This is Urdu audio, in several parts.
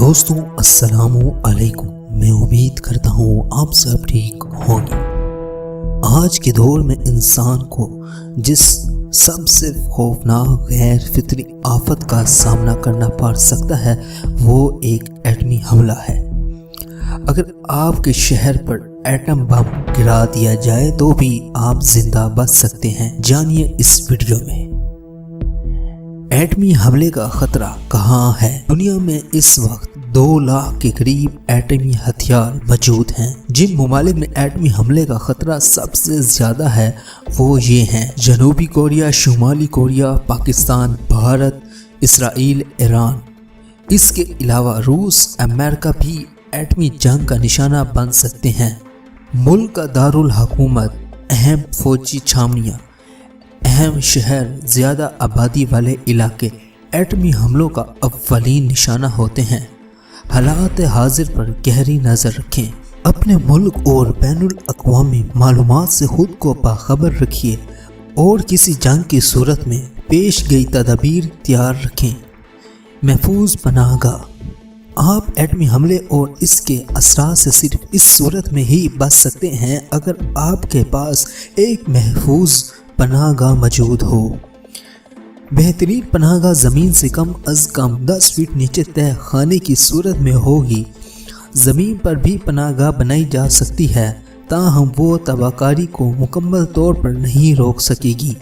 دوستوں السلام علیکم، میں امید کرتا ہوں آپ سب ٹھیک ہوں گے۔ آج کے دور میں انسان کو جس سب سے خوفناک غیر فطری آفت کا سامنا کرنا پڑ سکتا ہے وہ ایک ایٹمی حملہ ہے۔ اگر آپ کے شہر پر ایٹم بم گرا دیا جائے تو بھی آپ زندہ بچ سکتے ہیں۔ جانیے اس ویڈیو میں ایٹمی حملے کا خطرہ کہاں ہے۔ دنیا میں اس وقت 2 لاکھ کے قریب ایٹمی ہتھیار موجود ہیں۔ جن ممالک میں ایٹمی حملے کا خطرہ سب سے زیادہ ہے وہ یہ ہیں: جنوبی کوریا، شمالی کوریا، پاکستان، بھارت، اسرائیل، ایران۔ اس کے علاوہ روس، امریکہ بھی ایٹمی جنگ کا نشانہ بن سکتے ہیں۔ ملک کا دارالحکومت، اہم فوجی چھاونیاں، اہم شہر، زیادہ آبادی والے علاقے ایٹمی حملوں کا اولین نشانہ ہوتے ہیں۔ حالات حاضر پر گہری نظر رکھیں۔ اپنے ملک اور بین الاقوامی معلومات سے خود کو باخبر رکھیے اور کسی جنگ کی صورت میں پیش گئی تدابیر تیار رکھیں۔ محفوظ پناہ گاہ: آپ ایٹمی حملے اور اس کے اثرات سے صرف اس صورت میں ہی بچ سکتے ہیں اگر آپ کے پاس ایک محفوظ پناہ گاہ موجود ہو۔ بہترین پناہ گاہ زمین سے کم از کم 10 فٹ نیچے تہہ خانے کی صورت میں ہوگی۔ زمین پر بھی پناہ گاہ بنائی جا سکتی ہے، تاہم وہ تباہ کاری کو مکمل طور پر نہیں روک سکے گی۔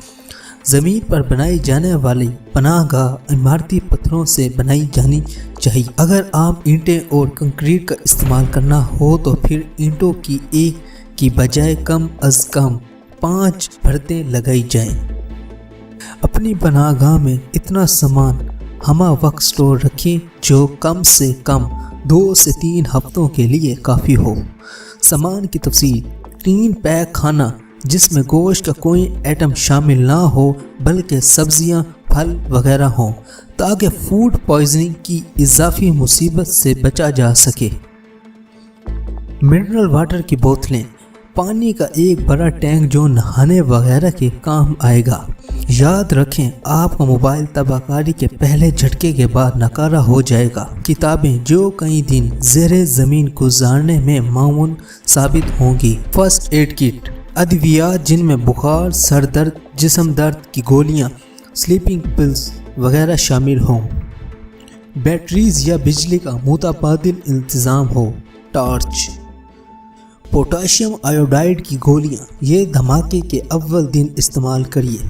زمین پر بنائی جانے والی پناہ گاہ عمارتی پتھروں سے بنائی جانی چاہیے۔ اگر آپ اینٹیں اور کنکریٹ کا استعمال کرنا ہو تو پھر اینٹوں کی ایک کی بجائے کم از کم 5 پرتیں لگائی جائیں۔ اپنی پناہ گاہ میں اتنا سامان ہمہ وقت سٹور رکھیں جو کم سے کم 2 سے 3 ہفتوں کے لیے کافی ہو۔ سامان کی تفصیل: 3 پیک کھانا جس میں گوشت کا کوئی ایٹم شامل نہ ہو بلکہ سبزیاں، پھل وغیرہ ہوں تاکہ فوڈ پوائزننگ کی اضافی مصیبت سے بچا جا سکے۔ منرل واٹر کی بوتلیں، پانی کا ایک بڑا ٹینک جو نہانے وغیرہ کے کام آئے گا۔ یاد رکھیں آپ کا موبائل تباہ کاری کے پہلے جھٹکے کے بعد ناکارہ ہو جائے گا۔ کتابیں جو کئی دن زیر زمین گزارنے میں معاون ثابت ہوں گی۔ فرسٹ ایڈ کٹ، ادویات جن میں بخار، سر درد، جسم درد کی گولیاں، سلیپنگ پلز وغیرہ شامل ہوں۔ بیٹریز یا بجلی کا متبادل انتظام ہو۔ ٹارچ، پوٹاشیم آیوڈائڈ کی گولیاں، یہ دھماکے کے اول دن استعمال کریے۔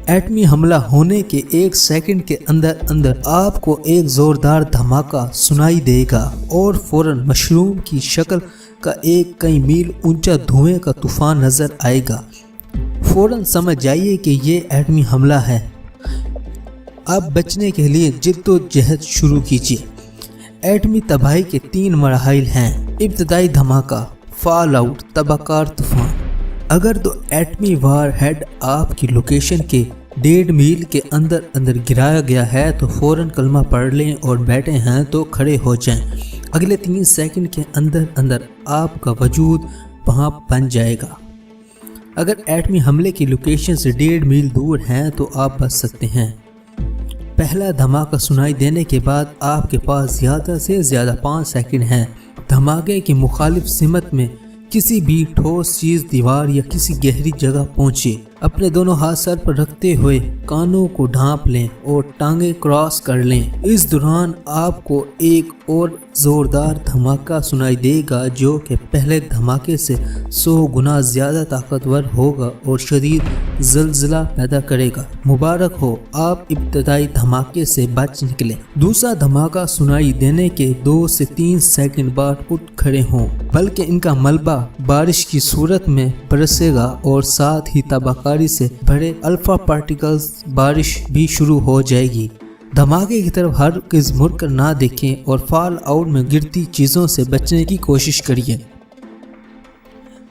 ایٹمی حملہ ہونے کے 1 سیکنڈ کے اندر آپ کو ایک زوردار دھماکہ سنائی دے گا اور فوراً مشروم کی شکل کا ایک کئی میل اونچا دھوئیں کا طوفان نظر آئے گا۔ فوراً سمجھ جائیے کہ یہ ایٹمی حملہ ہے۔ اب بچنے کے لیے جد و جہد شروع کیجیے۔ ایٹمی تباہی کے 3 مراحل ہیں۔ ابتدائی دھماکہ، فال آؤٹ، تباہ کار طوفان۔ اگر تو ایٹمی وار ہیڈ آپ کی لوکیشن کے 1.5 میل کے اندر گرایا گیا ہے تو فوراً کلمہ پڑھ لیں اور بیٹھے ہیں تو کھڑے ہو جائیں۔ اگلے 3 سیکنڈ کے اندر آپ کا وجود وہاں بن جائے گا۔ اگر ایٹمی حملے کی لوکیشن سے 1.5 میل دور ہیں تو آپ بچ سکتے ہیں۔ پہلا دھماکہ سنائی دینے کے بعد آپ کے پاس زیادہ سے زیادہ 5 سیکنڈ ہیں۔ دھماکے کی مخالف سمت میں کسی بھی ٹھوس چیز، دیوار یا کسی گہری جگہ پہنچے۔ اپنے دونوں ہاتھ سر پر رکھتے ہوئے کانوں کو ڈھانپ لیں اور ٹانگیں کراس کر لیں۔ اس دوران آپ کو ایک اور زوردار دھماکہ سنائی دے گا جو کہ پہلے دھماکے سے 100 گنا زیادہ طاقتور ہوگا اور شدید زلزلہ پیدا کرے گا۔ مبارک ہو، آپ ابتدائی دھماکے سے بچ نکلے۔ دوسرا دھماکہ سنائی دینے کے 2 سے 3 سیکنڈ بعد اٹھ کھڑے ہوں، بلکہ ان کا ملبہ بارش کی صورت میں برسے گا اور ساتھ ہی تباہ کاری سے بڑے الفا پارٹیکلز بارش بھی شروع ہو جائے گی۔ دھماکے کی طرف ہرگز مڑ کر نہ دیکھیں اور فال آؤٹ میں گرتی چیزوں سے بچنے کی کوشش کریے۔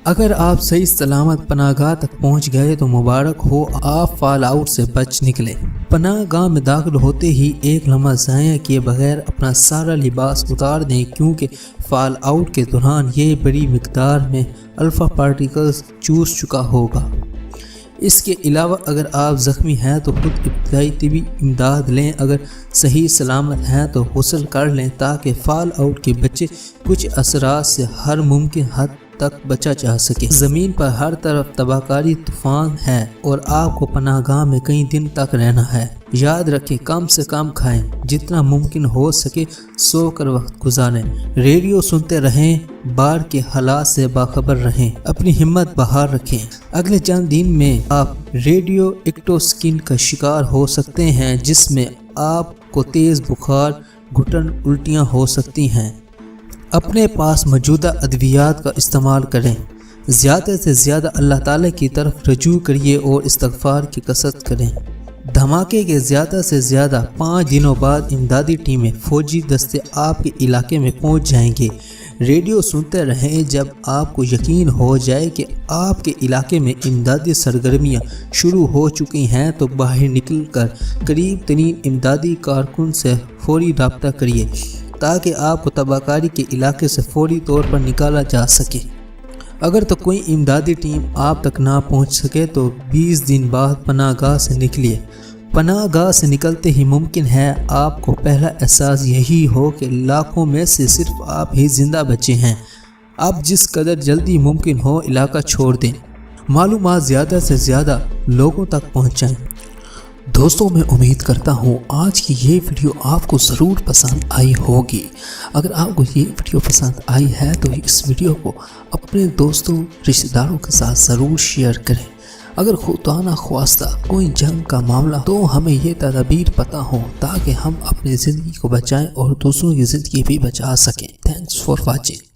اگر آپ صحیح سلامت پناہ گاہ تک پہنچ گئے تو مبارک ہو، آپ فال آؤٹ سے بچ نکلے۔ پناہ گاہ میں داخل ہوتے ہی ایک لمحہ ضائع کیے بغیر اپنا سارا لباس اتار دیں کیونکہ فال آؤٹ کے دوران یہ بڑی مقدار میں الفا پارٹیکلز چوس چکا ہوگا۔ اس کے علاوہ اگر آپ زخمی ہیں تو خود ابتدائی طبی امداد لیں، اگر صحیح سلامت ہیں تو غسل کر لیں تاکہ فال آؤٹ کے بچے کچھ اثرات سے ہر ممکن حد تک بچا جا سکے۔ زمین پر ہر طرف تباہ کاری طوفان ہے اور آپ کو پناہ گاہ میں کئی دن تک رہنا ہے۔ یاد رکھیں، کم سے کم کھائیں، جتنا ممکن ہو سکے سو کر وقت گزاریں، ریڈیو سنتے رہیں، باڑ کے حالات سے باخبر رہیں، اپنی ہمت بحال رکھیں۔ اگلے چند دن میں آپ ریڈیو ایکٹوسکن کا شکار ہو سکتے ہیں، جس میں آپ کو تیز بخار، گھٹن، الٹیاں ہو سکتی ہیں۔ اپنے پاس موجودہ ادویات کا استعمال کریں، زیادہ سے زیادہ اللہ تعالی کی طرف رجوع کریے اور استغفار کی کثرت کریں۔ دھماکے کے زیادہ سے زیادہ 5 دنوں بعد امدادی ٹیمیں، فوجی دستے آپ کے علاقے میں پہنچ جائیں گے۔ ریڈیو سنتے رہیں، جب آپ کو یقین ہو جائے کہ آپ کے علاقے میں امدادی سرگرمیاں شروع ہو چکی ہیں تو باہر نکل کر قریب ترین امدادی کارکن سے فوری رابطہ کریے تاکہ آپ کو تباہ کاری کے علاقے سے فوری طور پر نکالا جا سکے۔ اگر تو کوئی امدادی ٹیم آپ تک نہ پہنچ سکے تو 20 دن بعد پناہ گاہ سے نکلیے۔ پناہ گاہ سے نکلتے ہی ممکن ہے آپ کو پہلا احساس یہی ہو کہ لاکھوں میں سے صرف آپ ہی زندہ بچے ہیں۔ اب جس قدر جلدی ممکن ہو علاقہ چھوڑ دیں، معلومات زیادہ سے زیادہ لوگوں تک پہنچائیں۔ دوستوں، میں امید کرتا ہوں آج کی یہ ویڈیو آپ کو ضرور پسند آئی ہوگی۔ اگر آپ کو یہ ویڈیو پسند آئی ہے تو اس ویڈیو کو اپنے دوستوں، رشتہ داروں کے ساتھ ضرور شیئر کریں۔ اگر خدا نہ خواستہ کوئی جنگ کا معاملہ تو ہمیں یہ تدابیر پتہ ہوں تاکہ ہم اپنی زندگی کو بچائیں اور دوسروں کی زندگی بھی بچا سکیں۔ Thanks for watching.